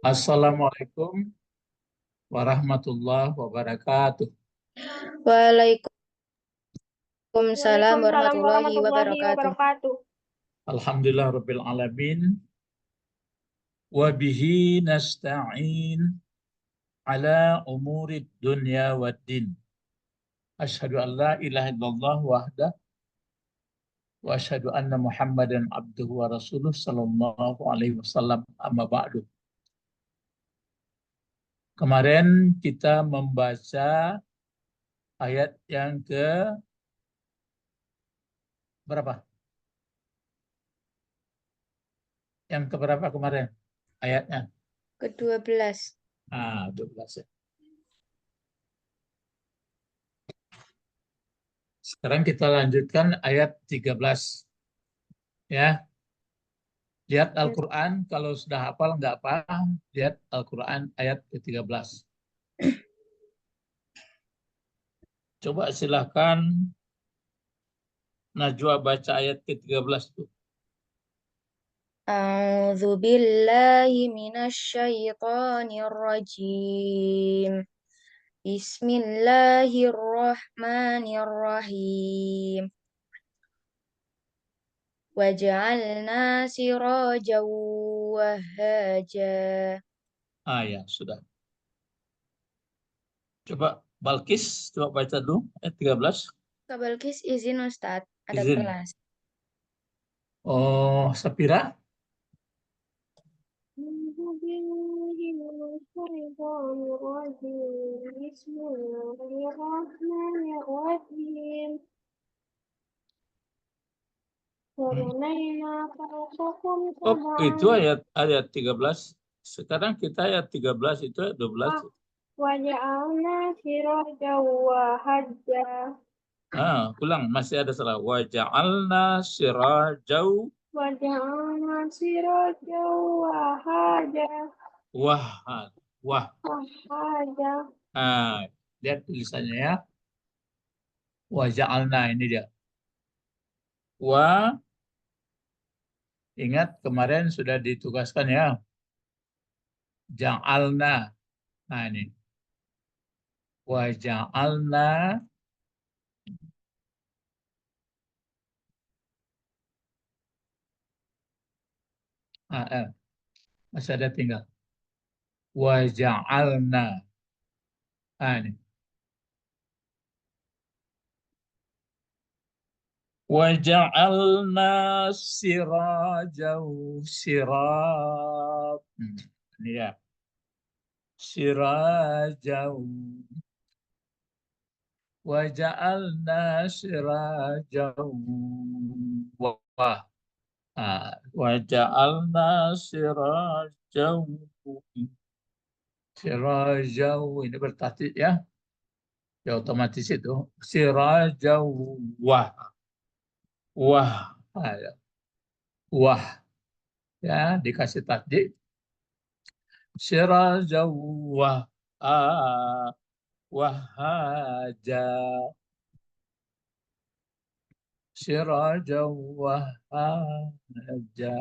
Assalamualaikum warahmatullahi wabarakatuh. Waalaikumsalam Waalaikumsalam warahmatullahi warahmatullahi wabarakatuh. wabarakatuh. Alhamdulillah rabbil alamin wa bihi nasta'in ala umurid dunya waddin. Asyhadu an la ilaha illallah wahdah wa asyhadu anna Muhammadan abduhu wa rasuluh sallallahu alaihi wasallam amma ba'du. Kemarin kita membaca ayat yang ke berapa? Yang ke berapa kemarin ayatnya? Ke-12. 12 ya. Sekarang kita lanjutkan ayat 13. Ya, lihat Al-Quran, kalau sudah hafal nggak paham, lihat Al-Quran ayat ke-13. Coba silahkan Najwa baca ayat ke-13 tuh. A'udzu billahi minasyaitonir rajim. Bismillahirrahmanirrahim. Waja'alna sirajan wahaja. Ya, sudah. Coba Balkis, coba baca dulu ayat 13. Kak Balkis izin Ustadz, ada Izin. kelas. Oh, Sapira? Bismillahirrahmanirrahim. Oh, itu ayat 13. Sekarang kita ayat 13 itu ayat 12. Waja'alna sirajan wahajja. Ulang, masih ada salah. Waja'alna sirajau Waja'alna sirajan wahajja. Wahhaja. Lihat tulisannya ya. Waja'alna, ini dia. Ingat kemarin sudah ditugaskan ya. Ja'alna. Nah ini. Waja'alna. Masih ada tinggal. Waja'alna. Ini. Waja'alna sirajau sirab. Ini ya. Sirajau. Waja'alna sirajau. Waja'alna sirajau. Sirajau. Ini bertatik ya. Ya otomatis itu. Sirajau. Wah. Ya, dikasih tasdik. Sirajau wahaja. Sirajau wahaja.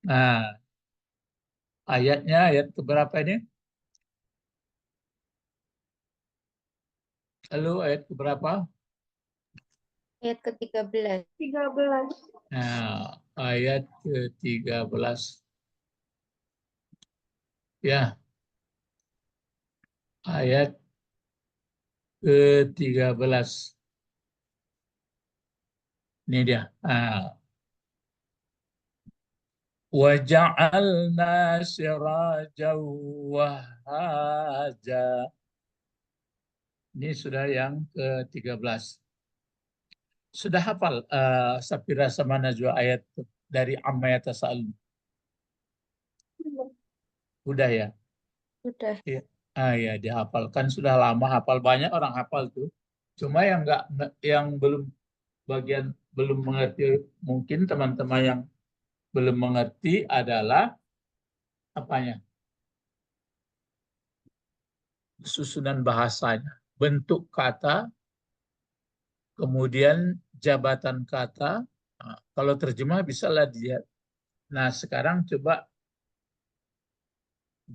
Nah, ayatnya ayat keberapa ini? Lalu ayat keberapa? Ayat ke-13. 13. Nah, ayat ke-13. Ya, ayat ke-13. Ini dia. Waja'alna sirajan wahaja. Ini sudah yang ke-13. Sudah hafal Sapira sama Najwa ayat dari Amma Yatasa'alun? Udah ya? Sudah. Ya. Ya, dihafalkan sudah lama, hafal banyak orang hafal tuh. Cuma yang belum mengerti, mungkin teman-teman yang belum mengerti adalah apanya? Susunan bahasanya, bentuk kata, kemudian jabatan kata. Kalau terjemah bisa lah dilihat. Nah, sekarang coba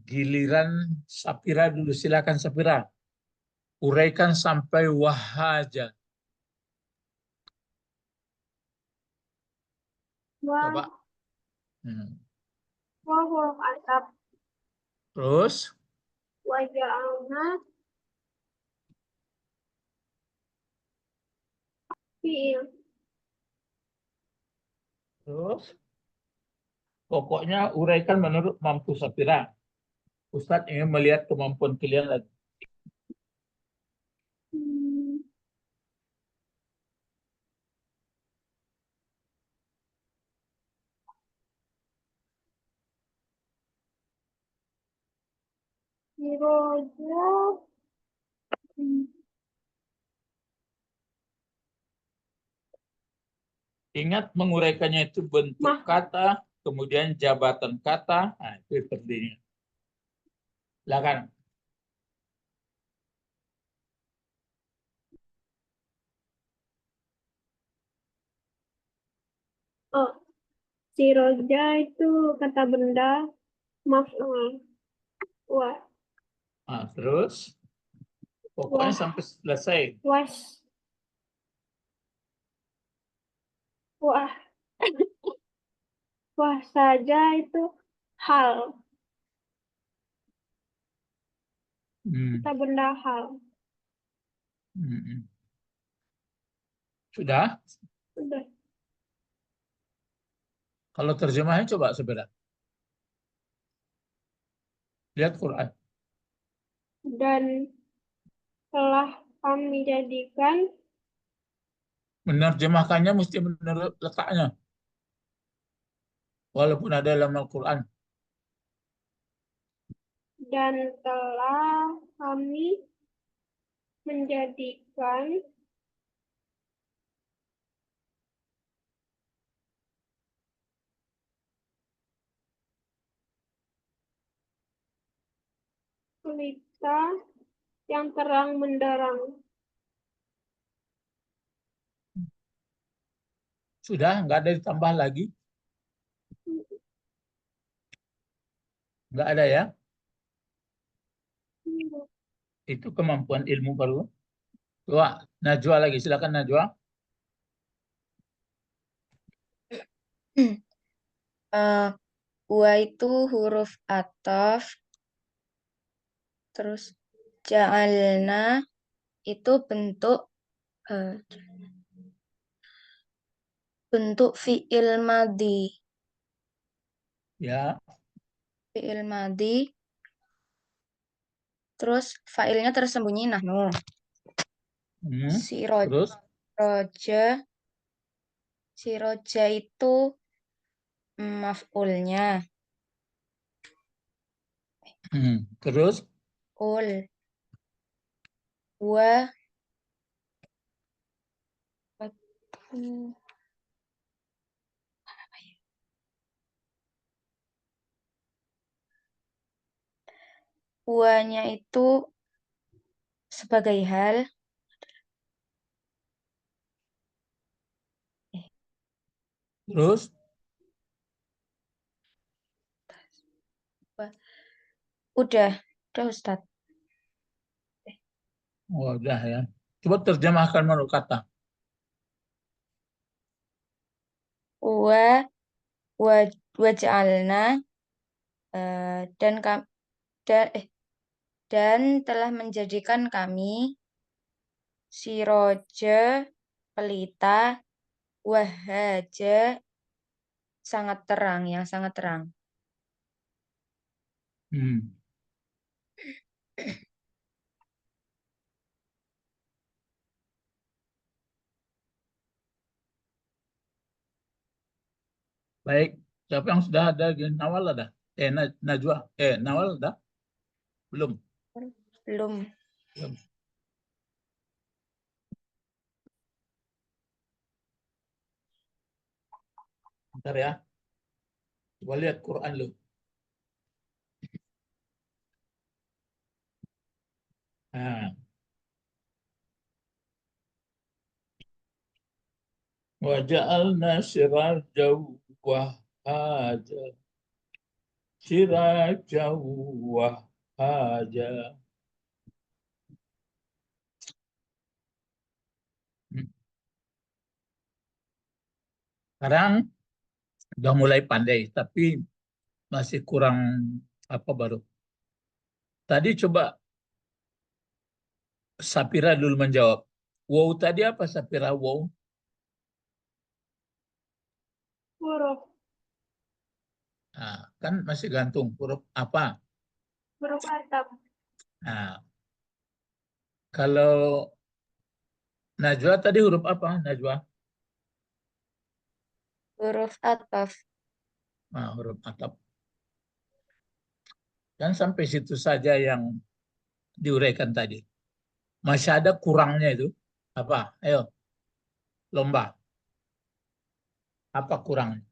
Giliran Sapira dulu, silakan Sapira. Uraikan sampai wahaja. Wah, Coba. Hmm. wah huruf atap. Terus, Waja'alna fi'il. terus, pokoknya uraikan menurut mampu Sapira. Ustadz ingin melihat kemampuan kalian lagi. Hmm, Siroja. Hmm, Ingat menguraikannya itu bentuk Mah. kata, kemudian jabatan kata. Nah, itu sepertinya. Silakan. Oh, Siroja itu kata benda maf'ul. Wah, Nah, terus, pokoknya wah, sampai selesai. was, wah, wah saja itu hal. Hmm. Kata benda hal. Hmm. Sudah? Udah. Kalau terjemahnya coba sebentar. Lihat Quran. Dan telah kami jadikan Menerjemahkannya mesti menurut letaknya. Walaupun ada dalam Al-Quran. dan telah kami menjadikan pelita yang terang menderang. Sudah, nggak ada ditambah lagi. Nggak ada ya. Itu kemampuan ilmu baru. Coba, Najwa lagi. Silakan Najwa. Eh, wa itu huruf ataf, terus ja'alna itu eh, bentuk fi'il madi. Ya. Fi'il madi, terus fa'ilnya tersembunyi nahnu. Hmm. Si Terus. roja, si roja itu maf'ulnya. Terus. Ul. Wa, wanya itu sebagai hal. Terus. Wa- udah Ustadz. Oh, udah ya. Coba terjemahkan menurut kata. Wa, wa, waj'alna, dan dan telah menjadikan kami siroja pelita wahaja sangat terang, yang sangat terang. Hmm. Baik. Siapa yang sudah ada? Nawal ada? Najwa. Nawal ada? Belum. Belum. Belum. Bentar ya. Coba lihat Quran lu. Nah. Waja'alna sirajan wahaja. siraja wahaja. Sekarang udah mulai pandai, tapi masih kurang apa baru. Tadi coba Sapira dulu menjawab. Wow tadi apa Sapira? Wow. Huruf. Nah, kan masih gantung huruf apa. Huruf atap. Nah, kalau Najwa tadi huruf apa Najwa? Huruf ataf. Nah, huruf atap. Dan sampai situ saja yang diuraikan tadi. Masih ada kurangnya itu. Apa? Ayo, lomba. Apa kurangnya?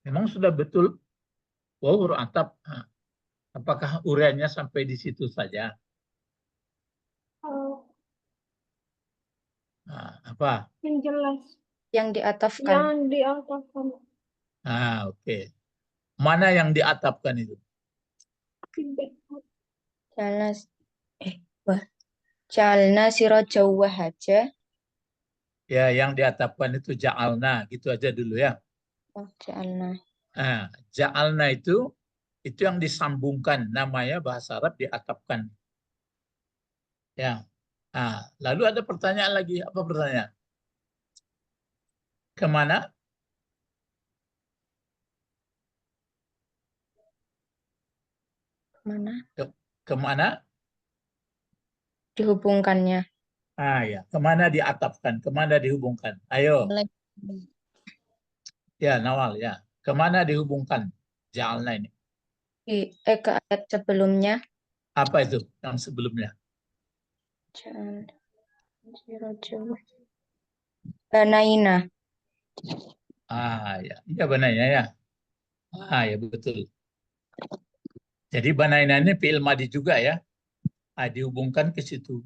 Memang sudah betul. Wow, huruf atap. Nah, apakah uraiannya sampai di situ saja? Oh, Nah, apa? yang jelas. Yang diatafkan. Yang diatapkan. Ah, oke. Mana yang diatapkan itu? Tidak. Jalna, wah. Jalna siraja wahaja. Ya, yang diatapkan itu ja'alna, gitu aja dulu ya. Oh, jalna. Nah, ja'alna itu yang disambungkan, namanya bahasa Arab diatapkan. Ya. Nah, lalu ada pertanyaan lagi, apa pertanyaan? Kemana? Mana? Kemana? Dihubungkannya. Ah ya, kemana diatapkan? Kemana dihubungkan? Ayo, ya Nawal ya. Kemana dihubungkan? Ja'alna ini. Ke ayat sebelumnya. Apa itu yang sebelumnya? Jalna siraja banaina. Ah ya, iya benarnya ya. Ah ya betul. Jadi banaina ini fi'il madi juga ya. Ah, dihubungkan ke situ.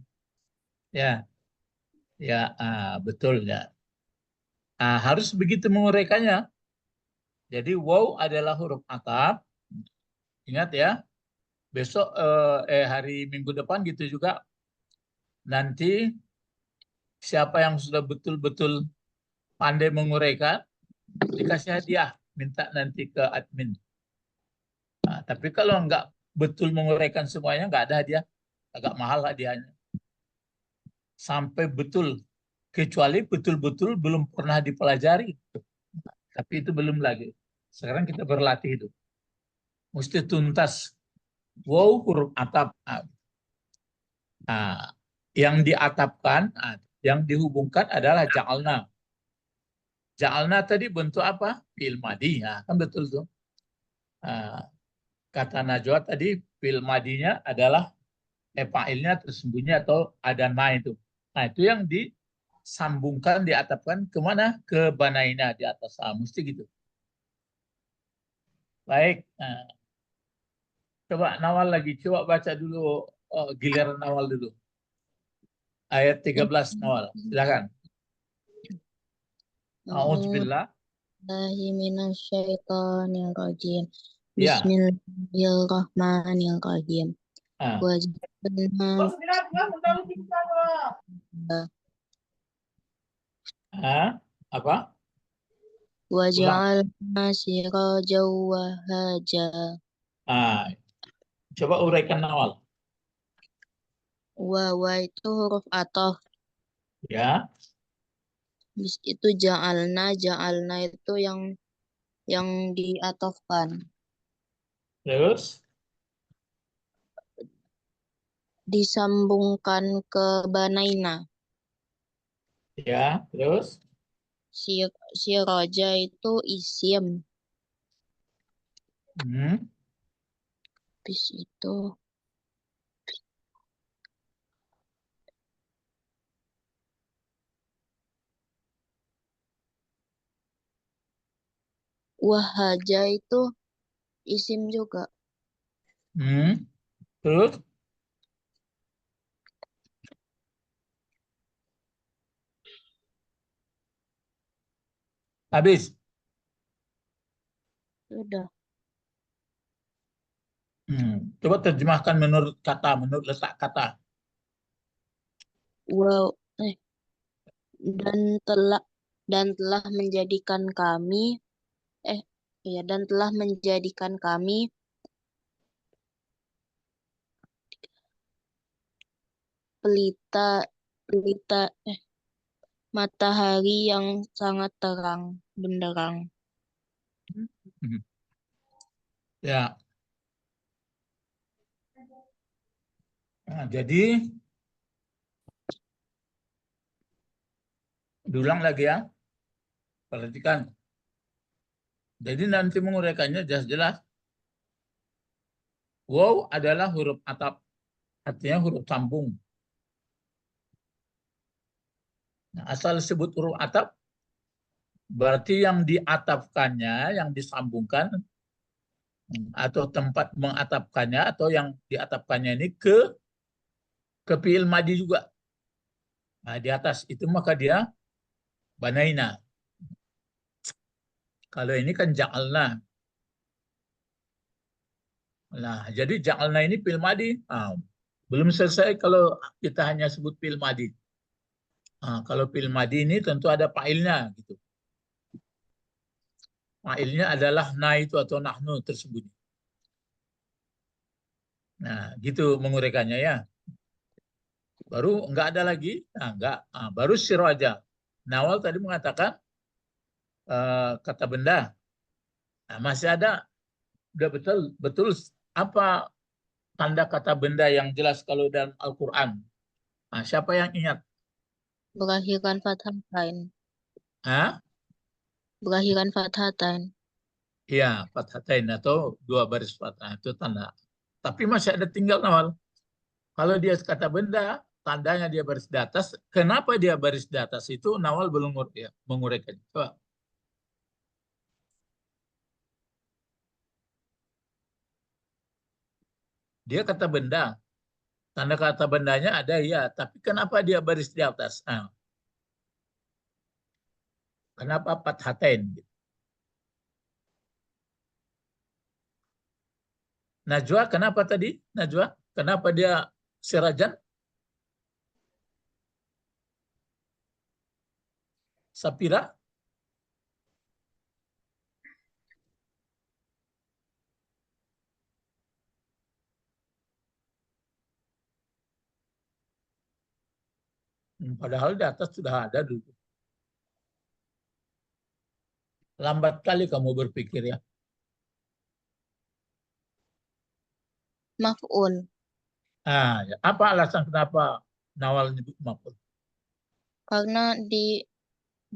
Ya, ya betul ya. Ah, harus begitu menguraikannya. Jadi wow adalah huruf atap. Ingat ya, besok hari Minggu depan gitu juga nanti siapa yang sudah betul-betul pandai menguraikan dikasih hadiah, minta nanti ke admin. Nah, tapi kalau nggak betul menguraikan semuanya nggak ada hadiah, agak mahal hadiahnya. Sampai betul, kecuali betul-betul belum pernah dipelajari, tapi itu belum lagi. Sekarang kita berlatih itu, mesti tuntas. Wow huruf atap. Nah, yang diatapkan, yang dihubungkan adalah ja'alna. Ja'alna tadi bentuk apa? Fi'il madi. Nah, kan betul tuh. Nah, kata Najwa tadi fi'il madinya adalah fa'ilnya tersembunyi atau ada na itu. Nah, itu yang disambungkan, diatapkan kemana? Ke banaina di atas. Mesti gitu. Baik. Nah, coba Nawal lagi. Coba baca dulu giliran Nawal dulu. Ayat 13 Nawal. Silakan. A'udzubillah. Minasyaitonirrajim. Ya. Bismillahirrahmanirrahim. Ah. Wajibna Apa? Ulang. waja'alna sirajan wahaja. Coba uraikan Nawal. Wawa itu huruf ataf. Ya. Bis itu ja'alna itu yang diatofkan. Terus? Disambungkan ke banaina. Ya. Terus? Si roja itu isim. Bis itu wahaja itu isim juga. Terus? Habis. Sudah. Coba terjemahkan menurut kata, menurut letak kata. Wow. Dan telah menjadikan kami dan telah menjadikan kami pelita pelita matahari yang sangat terang benderang. Ya. Nah, jadi diulang lagi ya. Perhatikan. Jadi nanti menguraikannya jelas-jelas. Wow adalah huruf atap. Artinya huruf sambung. Nah, asal sebut huruf atap, berarti yang diatapkannya, yang disambungkan, atau tempat mengatapkannya, atau yang diatapkannya ini ke fi'il madi juga. Nah, di atas itu maka dia banaina. Kalau ini kan ja'alna. Nah, jadi ja'alna ini fi'il madi. Belum selesai kalau kita hanya sebut fi'il madi. Kalau fi'il madi ini tentu ada fa'ilnya gitu. Fa'ilnya adalah na itu atau nahnu tersebut. Nah, gitu menguraikannya ya. Baru enggak ada lagi, enggak. Baru siraja. Nawal tadi mengatakan kata benda. Nah, masih ada, udah betul apa tanda kata benda yang jelas kalau dalam Al-Quran. Siapa yang ingat? Berakhiran fathatain. Hah? Berakhiran fathatain. Iya, fathatain atau dua baris fathah itu tanda. Tapi masih ada tinggal Nawal. Kalau dia kata benda, tandanya dia baris di atas. Kenapa dia baris di atas itu Nawal belum menguraikan. Coba. Dia kata benda. Tanda kata bendanya ada ya, tapi kenapa dia baris di atas? Kenapa fathatain? Najwa, kenapa tadi? Najwa, kenapa dia sirajan? Sapira? Padahal di atas sudah ada dulu. Lambat kali kamu berpikir ya. Maf'ul. Ya. Apa alasan kenapa Nawal nyebut maf'ul? Karena di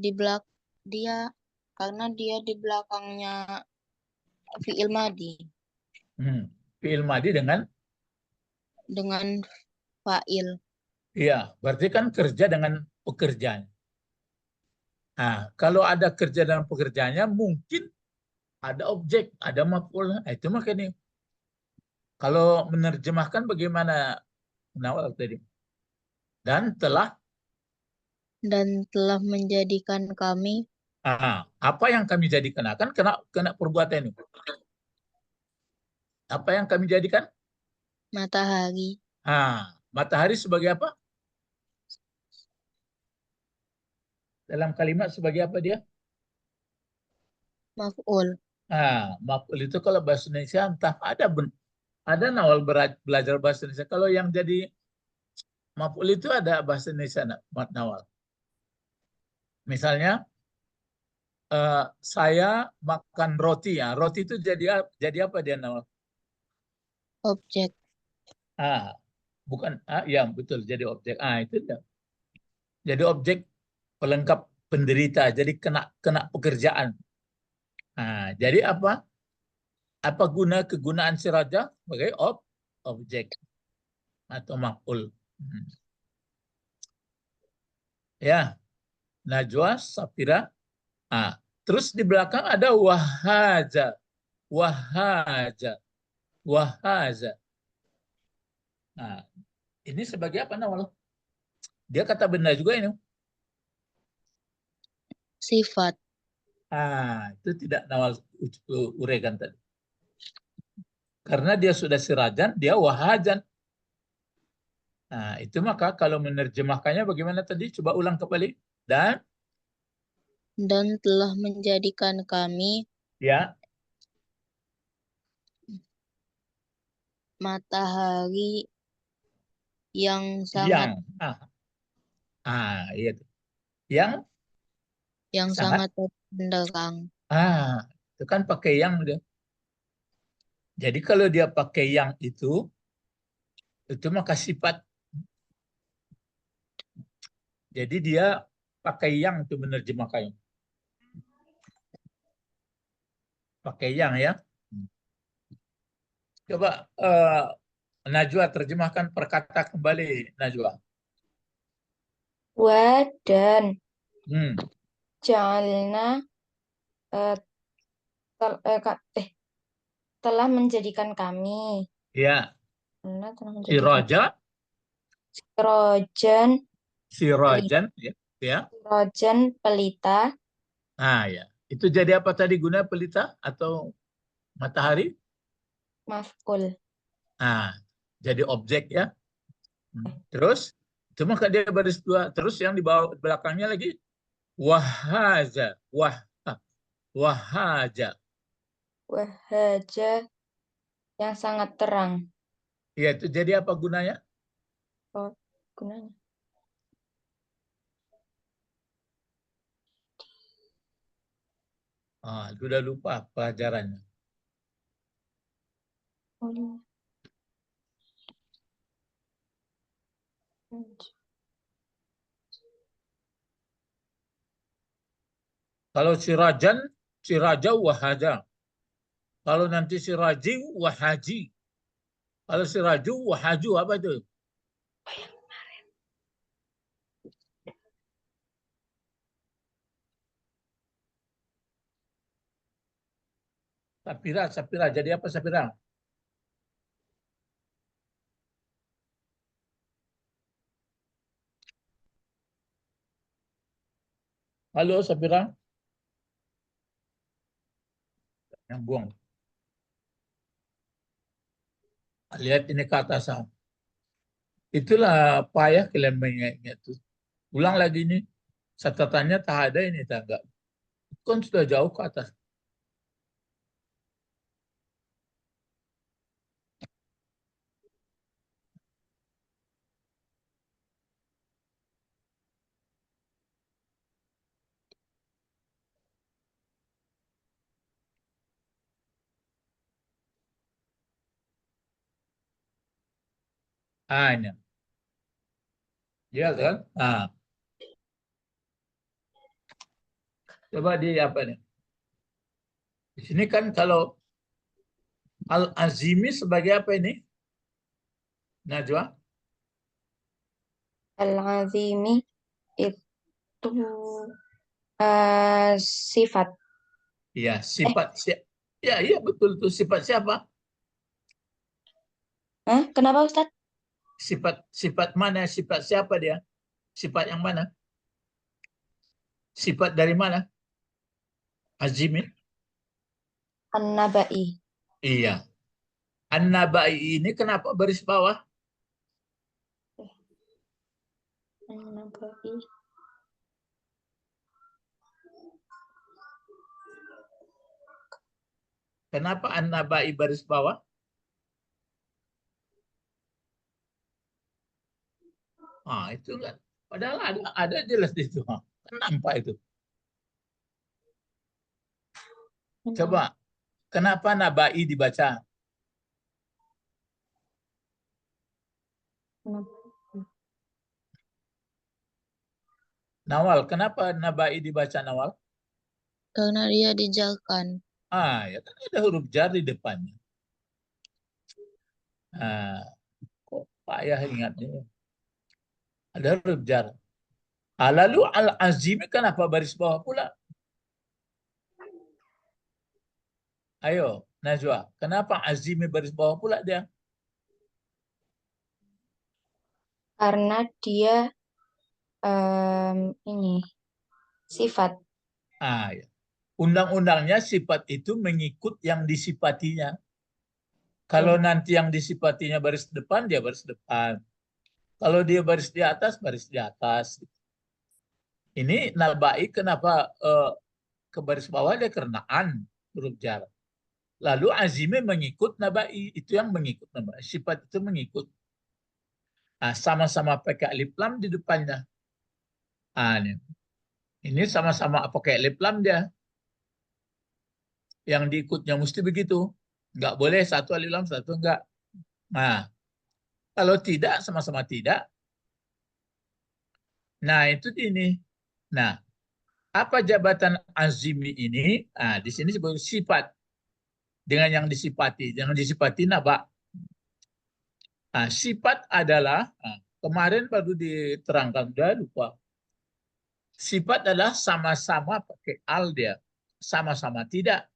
belak dia karena dia di belakangnya fi'il madi Fi'il madi dengan fa'il. iya, berarti kan kerja dengan pekerjaan. Kalau ada kerja dan pekerjaannya mungkin ada objek, ada maf'ul. Itu makanya kalau menerjemahkan bagaimana Nawal tadi? Dan telah menjadikan kami apa yang kami jadikan akan kena perbuatan ini. Apa yang kami jadikan? matahari. Matahari sebagai apa? Dalam kalimat sebagai apa dia? Maf'ul. Maf'ul itu kalau bahasa Indonesia entah ada Nawal belajar bahasa Indonesia. Kalau yang jadi maf'ul itu ada bahasa Indonesia Nawal. Misalnya saya makan roti ya. Roti itu jadi apa dia Nawal? Objek. Bukan ya betul jadi objek. Itu dia. Jadi objek pelengkap penderita. Jadi kena pekerjaan. Jadi apa? Apa kegunaan si raja sebagai objek atau maf'ul. Ya, Najwa, Safira. Terus di belakang ada wahaja. Wahaja. Wahaja. Ini sebagai apa Nawal? Dia kata benda juga ini. Sifat. Itu tidak Nawal uraikan tadi. Karena dia sudah sirajan, dia wahajan. Nah, itu maka kalau menerjemahkannya bagaimana tadi? Coba ulang kembali. Dan telah menjadikan kami ya, matahari yang sangat yang. Iya. Yang sangat. sangat benderang. Itu kan pakai yang dia. Jadi kalau dia pakai yang itu maka sifat. Jadi dia pakai yang itu menerjemahkannya. Pakai yang ya. Coba Najwa terjemahkan perkata kembali, Najwa. Dan Hmm. ja'alna eh, telah menjadikan kami. Ya, Allah telah si menjadikan Raja, rojan, si Rajan, ya, ya. rojan pelita, Ya. Itu jadi apa tadi guna pelita atau matahari? maf'ul. Jadi objek ya. Terus, itu maka dia baris dua. Terus yang di bawah belakangnya lagi wahaza, wahaja. Wahaja yang sangat terang. Ya, itu jadi apa gunanya? Oh, gunanya. Sudah lupa pelajarannya. Oh, Kalau si Raja wahaja. Kalau nanti si Raji wahaji. Kalau si Raju wahaju apa itu? Sapira. Jadi apa Sapira? Halo Sapira? Yang buang. Lihat ini ke atas. Itulah payah kalian mengingat itu. Ulang lagi ini. Catatannya tak ada ini tak enggak. Kan sudah jauh ke atas. Ini. Ya kan? Coba di apa nih? Di sini kan kalau Al-Azimi sebagai apa ini? Najwa? Al-azimi itu sifat. Iya, sifat. Ya, iya betul itu sifat siapa? Kenapa Ustadz? Sifat mana? Sifat siapa dia? Sifat yang mana? Sifat dari mana? Azimi? An-nabai. Iya. An-Nabai ini kenapa baris bawah? An-nabai. Kenapa An-Nabai baris bawah? Itu enggak. Padahal ada jelas di situ. Kan nampak itu. Coba, kenapa Nabai dibaca? Nawal, kenapa Nabai dibaca Nawal? Karena dia dijarkan. Ya kan ada huruf jar di depannya. Kok payah ingatnya. Ada huruf jar. Lalu Al-Azimi kenapa baris bawah pula? Ayo, Najwa, kenapa Azimi baris bawah pula dia? Karena dia ini sifat. Ya. undang-undangnya sifat itu mengikut yang disifatinya. Kalau nanti yang disifatinya baris depan, dia baris depan. Kalau dia baris di atas. Ini nabai kenapa ke baris bawah dia karena huruf jar. Lalu azime mengikut nabai, itu yang mengikut nabai. Sifat itu mengikut. Nah, sama-sama pakai alif lam di depannya. Nah, ini sama-sama pakai alif lam dia. Yang diikutnya mesti begitu. Nggak boleh satu alif lam, satu enggak. Nah, kalau tidak, sama-sama tidak. Nah, itu ini. Nah, apa jabatan azimi ini? Nah, di sini disebut sifat. Dengan yang disifati. Yang disifati naba. Nah, sifat adalah, kemarin baru diterangkan, udah lupa. Sifat adalah sama-sama pakai al dia. Sama-sama tidak.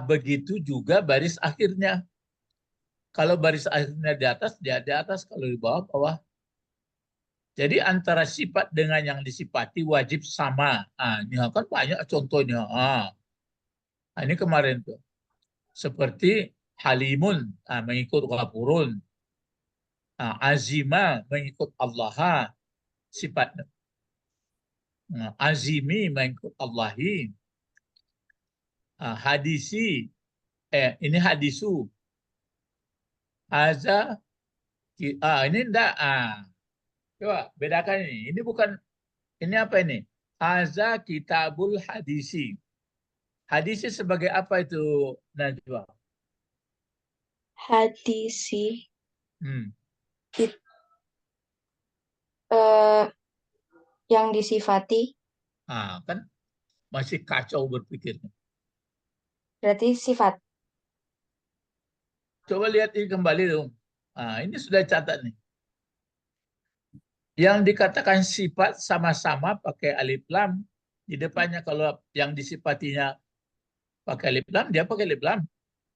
Begitu juga baris akhirnya. Kalau baris akhirnya di atas, dia di atas. Kalau di bawah, bawah. Jadi antara sifat dengan yang disifati wajib sama. Ini kan banyak contohnya. Ini kemarin tuh. Seperti halimun, mengikut ghafurun. Azima, mengikut Allah. Sifatnya. Azimi, mengikut Allahi. Hadisi, ini hadisu. Aza, ini enggak. Coba bedakan ini. Ini bukan, ini apa ini? Aza kitabul hadisi. Hadisi sebagai apa itu, Najwa? Hadisi Hmm. yang disifati Kan masih kacau berpikirnya. berarti sifat. Coba lihat ini kembali dong. Ini sudah catat nih. Yang dikatakan sifat sama-sama pakai alif lam. Di depannya kalau yang disifatinya pakai alif lam, dia pakai alif lam.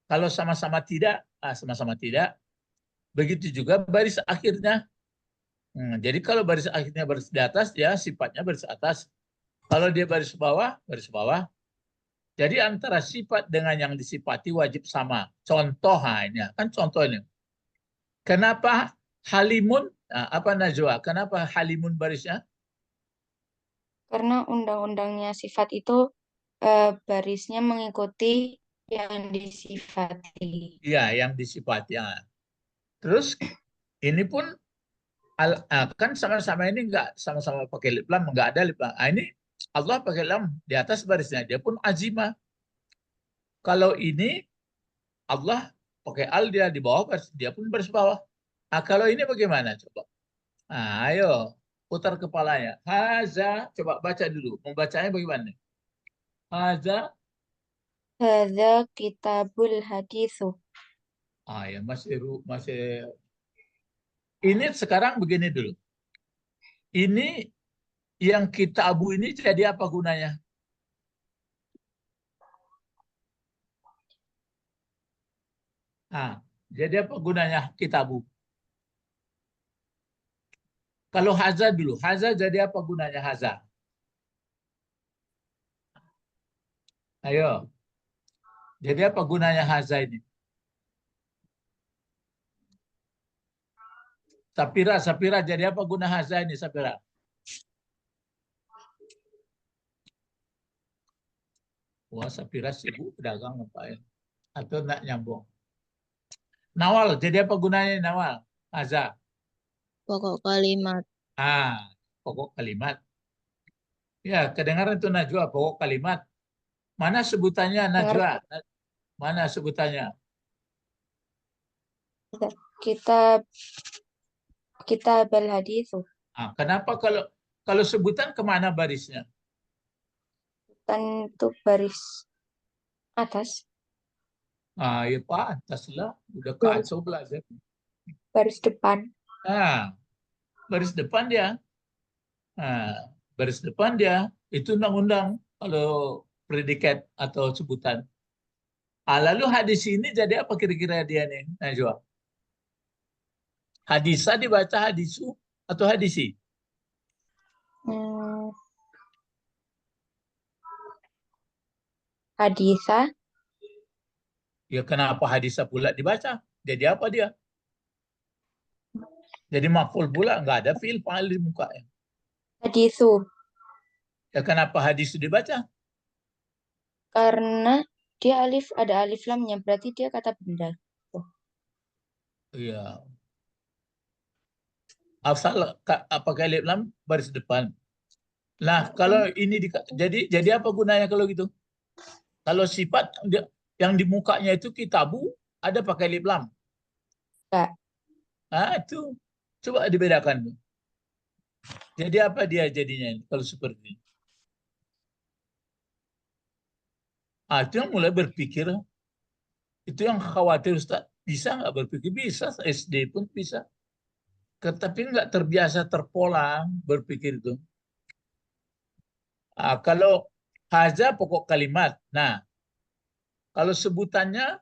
Kalau sama-sama tidak, sama-sama tidak. Begitu juga baris akhirnya. Jadi kalau baris akhirnya baris di atas, ya sifatnya baris atas. Kalau dia baris bawah, baris bawah. Jadi antara sifat dengan yang disifati wajib sama. Contoh, ini kan contoh ini. Kenapa halimun, apa Najwa? Kenapa halimun barisnya? Karena undang-undangnya sifat itu barisnya mengikuti yang disifati. Iya, yang disifati. Terus ini pun kan sama-sama ini enggak sama-sama pakai lip lam, enggak ada lip lam. Ini Allah pakai lam di atas barisnya, dia pun azimah. Kalau ini Allah pakai al, dia di bawah baris, dia pun baris bawah. Kalau ini bagaimana coba? Ayo putar kepalanya. Haza, coba baca dulu. Membacanya bagaimana? Haza, Hadza kitabul haditsu. ya masih. Ini sekarang begini dulu. Ini yang kitabu ini jadi apa gunanya? Jadi apa gunanya kitabu? Kalau haza dulu, haza jadi apa gunanya haza? Ayo, jadi apa gunanya haza ini? Sapira, jadi apa guna haza ini Sapira? Wah, Sapira sibuk pedagang ngapain? Atau nak nyambung? Nawal, jadi apa gunanya Nawal? Haza. Pokok kalimat. Pokok kalimat. Ya, kedengaran itu Najwa, pokok kalimat. Mana sebutannya Najwa? Mana sebutannya? Kitabul haditsu. Kenapa kalau sebutan kemana barisnya? Tentu baris atas, Ya pantas lah, udah kacau belajar. baris depan. Baris depan dia. Baris depan dia itu undang-undang kalau predikat atau sebutan. Lalu hadis ini jadi apa kira-kira dia nih, Najwa? Hadisa dibaca hadisu atau hadisi? haditha, Ya kenapa hadisa pula dibaca? Jadi apa dia? Jadi maf'ul pula, nggak ada fi'il fa'il di mukanya. hadithu. Ya kenapa hadis dibaca? Karena dia ada alif lamnya, berarti dia kata benda. Iya. Asal pakai alif lam baris depan. Nah, kalau ini jadi apa gunanya kalau gitu? Kalau sifat yang di mukanya itu kitabu ada pakai alif lam. Enggak. Ah, itu coba dibedakan. Jadi apa dia jadinya kalau seperti ini? Ah, itu yang mulai berpikir. Itu yang khawatir Ustaz. Bisa nggak berpikir? Bisa, SD pun bisa. Tapi nggak terbiasa terpola berpikir itu. Ah, kalau haza pokok kalimat. Nah, kalau sebutannya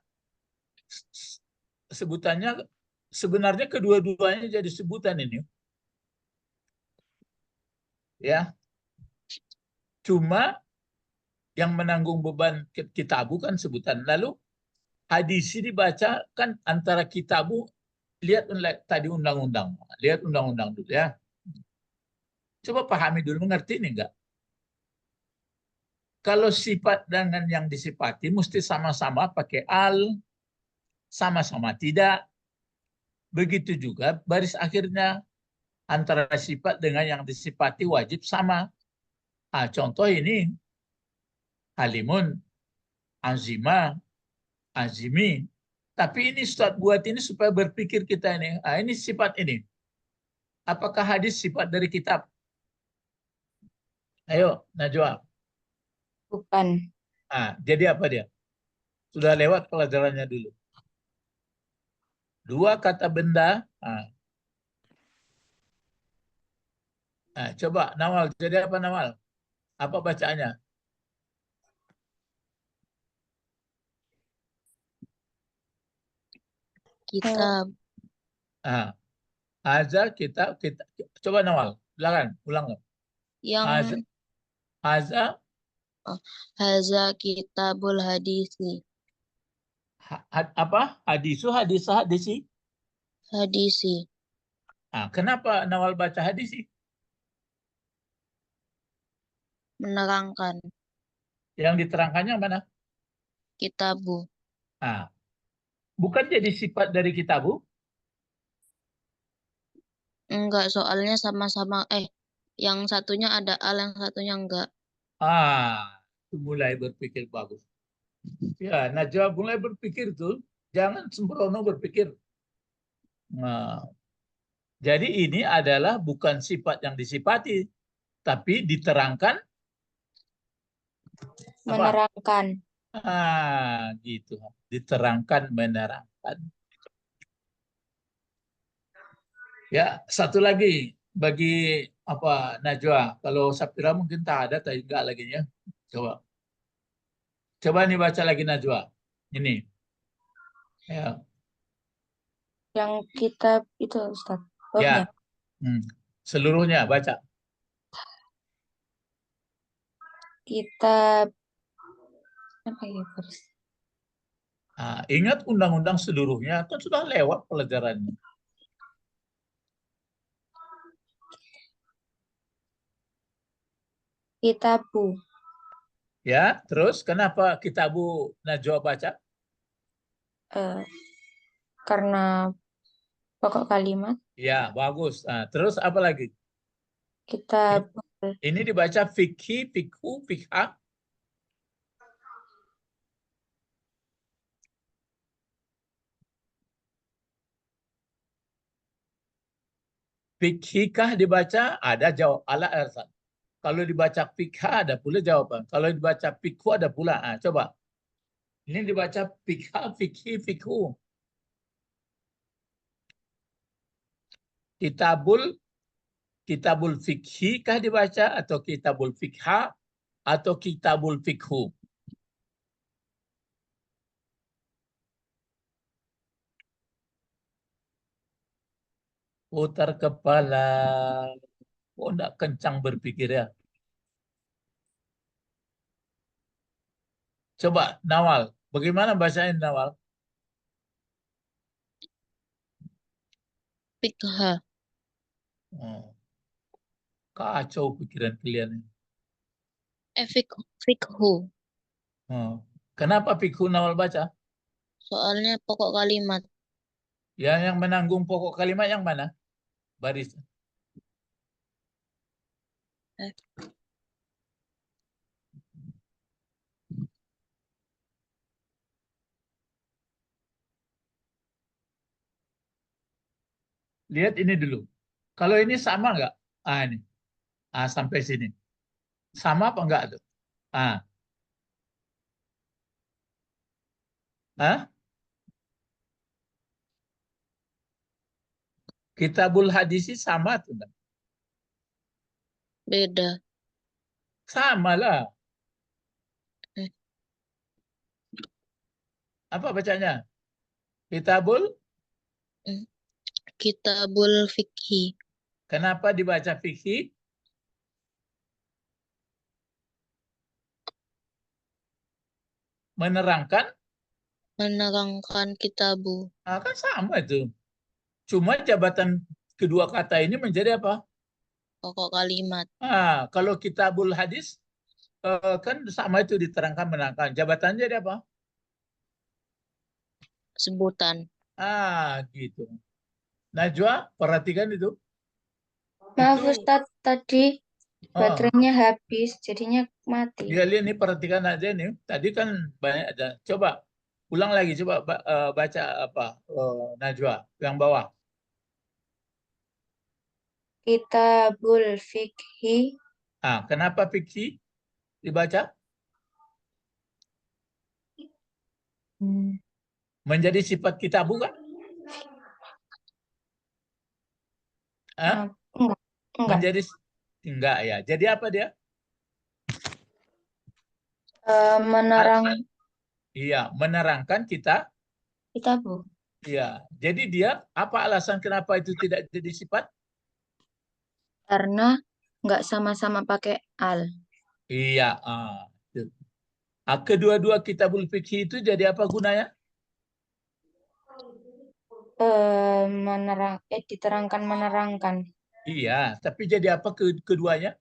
sebenarnya kedua-duanya jadi sebutan ini. Ya, cuma yang menanggung beban kitabu kan sebutan. Lalu hadisi dibaca kan antara kitabu, lihat tadi undang-undang. Lihat undang-undang dulu ya. Coba pahami dulu, mengerti ini enggak? Kalau sifat dengan yang disifati mesti sama-sama pakai al, sama-sama tidak. Begitu juga baris akhirnya antara sifat dengan yang disifati wajib sama. Ah, contoh ini halimun, azima, azimi. Tapi ini Ustaz buat ini supaya berpikir kita ini. Ah, ini sifat ini. Apakah hadis sifat dari kitab? Ayo, Najwa. Bukan. Ah, jadi apa dia? Sudah lewat pelajarannya dulu. Dua kata benda. Coba Nawal, jadi apa Nawal? Apa bacaannya? Kitab. Ah, Haza kita coba Nawal, silakan ulang. Haza, Yang haza haza kitabul hadisi. apa? Hadisu, hadisi. Hadisi. Kenapa Nawal baca hadisi? Menerangkan. Yang diterangkannya mana? Kitabu. Bukan jadi sifat dari kitabu? Enggak, soalnya sama-sama yang satunya ada al, yang satunya enggak. Itu mulai berpikir bagus. Ya, Najwa mulai berpikir tuh, jangan sembrono berpikir. Nah, jadi ini adalah bukan sifat yang disifati, tapi diterangkan apa? Menerangkan. Gitu. Diterangkan, menerangkan. Ya, satu lagi bagi apa Najwa. Kalau Sapira mungkin tak ada, tapi enggak lagi ya. Coba. Coba nih baca lagi Najwa. Ini. Ya. Yang kitab itu Ustaz. Ya. Babnya. Seluruhnya baca. Kitab apa ya baris? Ingat undang-undang seluruhnya kan sudah lewat pelajarannya. Kitabu. Ya, terus kenapa kitabu Najwa baca? eh, karena pokok kalimat. Ya, bagus. Terus apa lagi? Kitab. Ini dibaca fikhi, fikhu, fikha. Fikhikah dibaca, ada jawab ala arsan. Kalau dibaca fikha ada pula jawaban. Kalau dibaca fikhu ada pula. Coba. Ini dibaca fikha, fikhi, fikhu. Kitabul fikhi kah dibaca atau kitabul fikha atau kitabul fikhu? Putar kepala. Oh, enggak kencang berpikir ya. Coba Nawal. Bagaimana bacanya Nawal? Fikha. Oh, kacau pikiran kalian ini. Fikhu. Oh. Kenapa fikhu Nawal baca? Soalnya pokok kalimat. Yang menanggung pokok kalimat yang mana? Baris. Eh. Lihat ini dulu. Kalau ini sama nggak? Ini. Sampai sini. Sama apa enggak tuh? Ah. Hah? Kitabul hadisi sama tuh enggak? Beda. Sama lah. Eh. Apa bacanya? Kitabul. Kitabul Fikhi. Kenapa dibaca fikih? Menerangkan. Menerangkan kitabu. Kan sama itu. Cuma jabatan kedua kata ini menjadi apa? Pokok kalimat. Kalau kitabul hadis kan sama itu diterangkan menerangkan. Jabatannya jadi apa? Sebutan. Gitu. Najwa, perhatikan itu. Maaf Itu Ustadz, tadi baterainya habis, jadinya mati. dia lihat nih, perhatikan aja nih. Tadi kan banyak ada. Coba ulang lagi, coba baca apa Najwa yang bawah. Kitabul Fikhi. Kenapa fikih dibaca? Menjadi sifat kita bukan? Enggak. Menjadi enggak ya. Jadi apa dia? Menerang Iya, menerangkan kita. kitabu. Iya. Jadi dia apa alasan kenapa itu tidak jadi sifat? Karena nggak sama-sama pakai al. Iya. Itu. Kedua-dua kitabul fikih itu jadi apa gunanya? Diterangkan menerangkan. Iya, tapi jadi apa keduanya?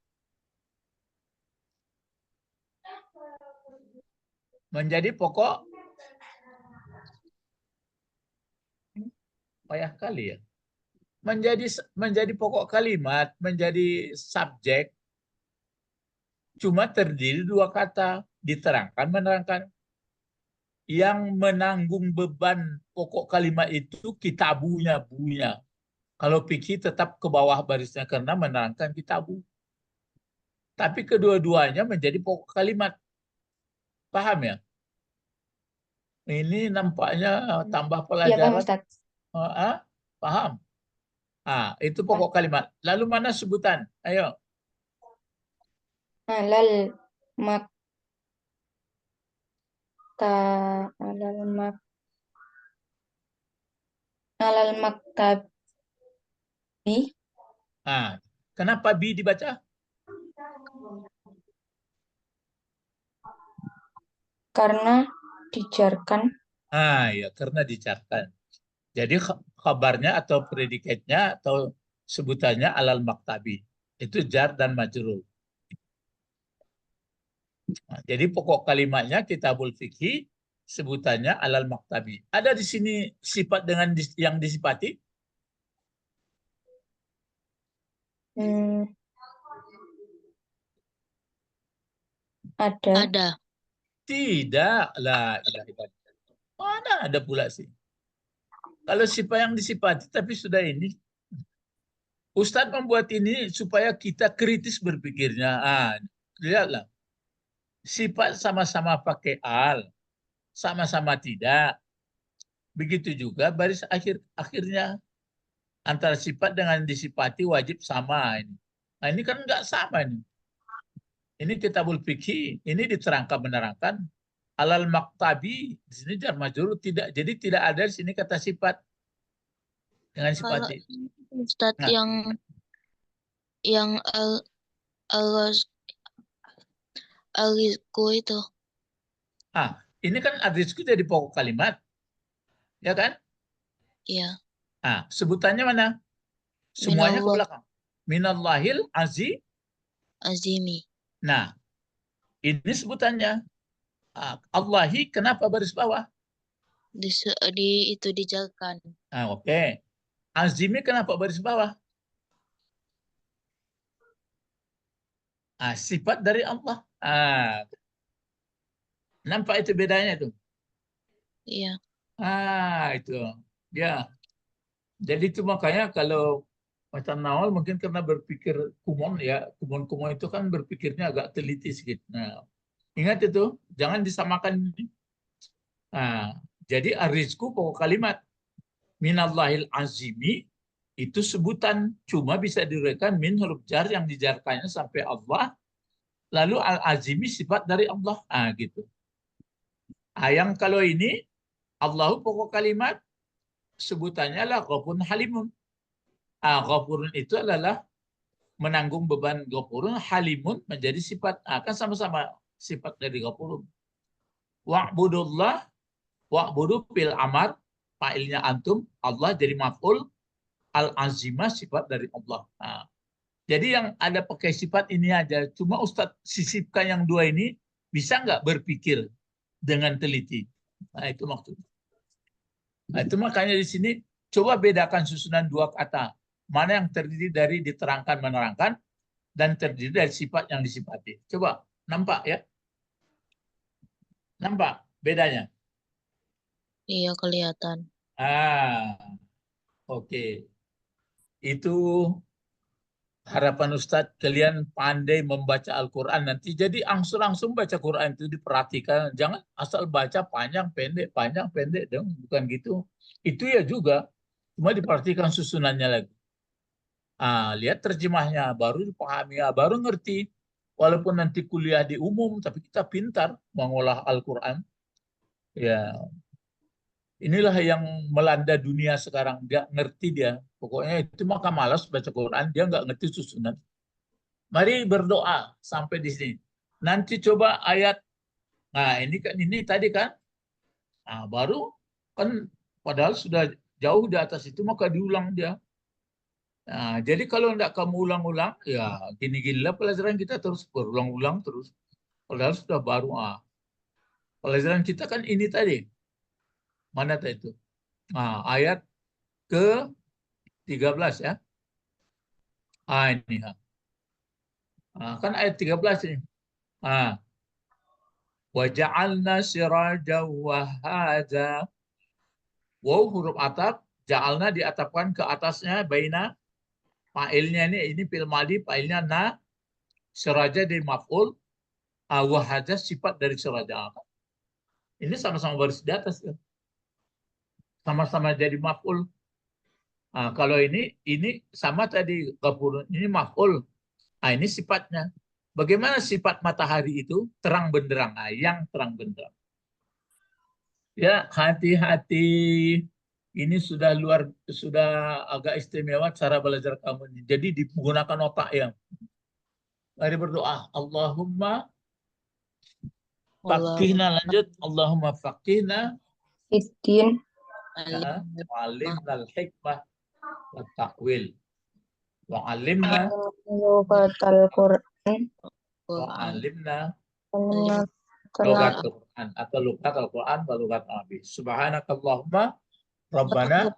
Menjadi pokok. Payah kali ya. Menjadi pokok kalimat, menjadi subjek. Cuma terdiri dua kata, diterangkan, menerangkan. Yang menanggung beban pokok kalimat itu kitabunya, bunya. Kalau fikih tetap ke bawah barisnya karena menerangkan kitabu. Tapi kedua-duanya menjadi pokok kalimat. Paham ya? Ini nampaknya tambah Ya Pak pelajaran. Ustadz. Paham? Itu pokok kalimat. Lalu mana sebutan? Ayo. Alal maktabi. Kenapa bi dibaca? Karena dijarkan. Ya, karena dicatat. Jadi kabarnya atau predikatnya atau sebutannya alal maktabi. Itu jar dan majrur. Jadi pokok kalimatnya kitabul fikih, sebutannya alal maktabi. Ada di sini sifat dengan yang disifati? Ada. Ada. Tidak. La ilaha illallah. Mana ada pula sih. Kalau sifat yang disifati tapi sudah ini. Ustadz membuat ini supaya kita kritis berpikirnya. Lihatlah. Sifat sama-sama pakai al. Sama-sama tidak. Begitu juga baris akhirnya. Antara sifat dengan disifati wajib sama. Ini kan nggak sama ini. Ini kitabul fikih. Ini diterangkan menerangkan. Alal maktabi. Di sini jar majrur tidak. Jadi tidak ada di sini kata sifat. Dengan Kalau sifati. Ustadz yang al rizku itu Ini kan ar-rizku jadi pokok kalimat, ya kan? Iya. Sebutannya mana? Semuanya ke Minallah belakang. Minallahil azimi. Nah, ini sebutannya. Allahi kenapa baris bawah? Itu dijakan. Oke. Azimi kenapa baris bawah? Sifat dari Allah. Nampak itu bedanya tuh. Iya. Itu. Ya. Jadi itu makanya kalau macam Nawal mungkin karena berpikir kumon ya, kumon-kumon itu kan berpikirnya agak teliti sedikit. Nah, ingat itu, jangan disamakan ini. Jadi ar-rizku pokok kalimat. Minallahil azimi itu sebutan, cuma bisa diriwayatkan min huruf jar yang dijarkannya sampai Allah, lalu al-azimi sifat dari Allah. Gitu. Yang kalau ini Allahu pokok kalimat, sebutannya lah Ghafurun Halimun. Ghafurun itu adalah menanggung beban Ghafurun, Halimun menjadi sifat. Kan sama-sama sifat dari Ghafurun. Wa'budullah, wa'budu fil amar, fa'ilnya antum, Allah jadi maf'ul, al-azimah sifat dari Allah. Jadi yang ada pakai sifat ini aja. Cuma Ustadz sisipkan yang dua ini, bisa nggak berpikir dengan teliti? Itu maksudnya. Itu makanya di sini coba bedakan susunan dua kata. Mana yang terdiri dari diterangkan menerangkan dan terdiri dari sifat yang disifati. Coba nampak ya? Nampak bedanya? Iya, kelihatan. Oke. Itu harapan Ustadz kalian pandai membaca Al-Quran nanti. Jadi langsung baca Quran itu diperhatikan. Jangan asal baca panjang pendek dong. Bukan gitu. Itu ya juga. Cuma diperhatikan susunannya lagi. Lihat terjemahnya, baru dipahami, baru ngerti. Walaupun nanti kuliah di umum, tapi kita pintar mengolah Al-Quran. Ya, inilah yang melanda dunia sekarang. Dia ngerti dia. Pokoknya itu maka malas baca Quran, dia nggak ngerti susunan. Mari berdoa sampai di sini. Nanti coba ayat. Ini tadi kan. Baru kan padahal sudah jauh di atas itu maka diulang dia. Jadi kalau tidak kamu ulang-ulang, ya gini-ginilah pelajaran kita terus berulang-ulang terus. Padahal sudah baru. Pelajaran kita kan ini tadi. Mana tadi itu? Ayat ke-13 ya. Ini. Kan ayat 13 ini. Wa ja'alna sirajan wahaja. Wow, huruf atap. Ja'alna diatapkan ke atasnya. Baina. Fa'ilnya ini fil madi. Fa'ilnya na. Siraja di maf'ul. Wahaja sifat dari siraja. Ini sama-sama baris di atas. Ya. Sama-sama jadi maf'ul. Kalau ini sama tadi. Ini maf'ul. Ini sifatnya. Bagaimana sifat matahari itu? Terang benderang. Yang terang benderang. Ya, hati-hati. Ini sudah agak istimewa cara belajar kamu ini. Jadi digunakan otak ya. Mari berdoa. Allahumma faqihna, lanjut. Allahumma faqihna Fiddin. wa'alimna al-hikmah wa ta'wil. Wa'alimna Lugatal Quran. wa'alimna Lugatal lugat Al-Quran atau lugat Al-Quran wa lugat Nabi. Subhanakallahumma Rabbana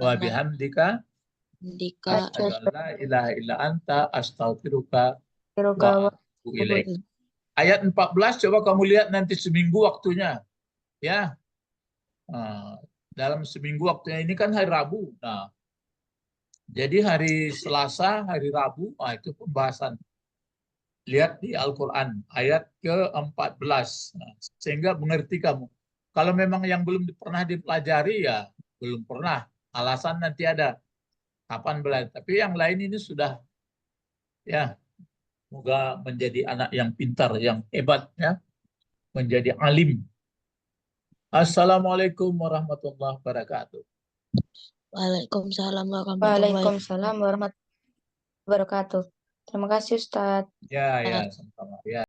wa bihamdika asyhadu an la ilaha illa anta astaghfiruka wa atubu ilaik. Ayat 14 coba kamu lihat nanti seminggu waktunya. Ya. Dalam seminggu waktunya ini kan hari Rabu. Jadi hari Selasa, hari Rabu, itu pembahasan. Lihat di Al-Quran ayat ke-14. Sehingga mengerti kamu. Kalau memang yang belum pernah dipelajari ya belum pernah. Alasan nanti ada. Kapan belajar. Tapi yang lain ini sudah ya. Semoga menjadi anak yang pintar, yang hebat ya. Menjadi alim. Assalamualaikum warahmatullahi wabarakatuh. Waalaikumsalam warahmatullahi wabarakatuh. Terima kasih Ustadz. Ya, sama-sama. Ya.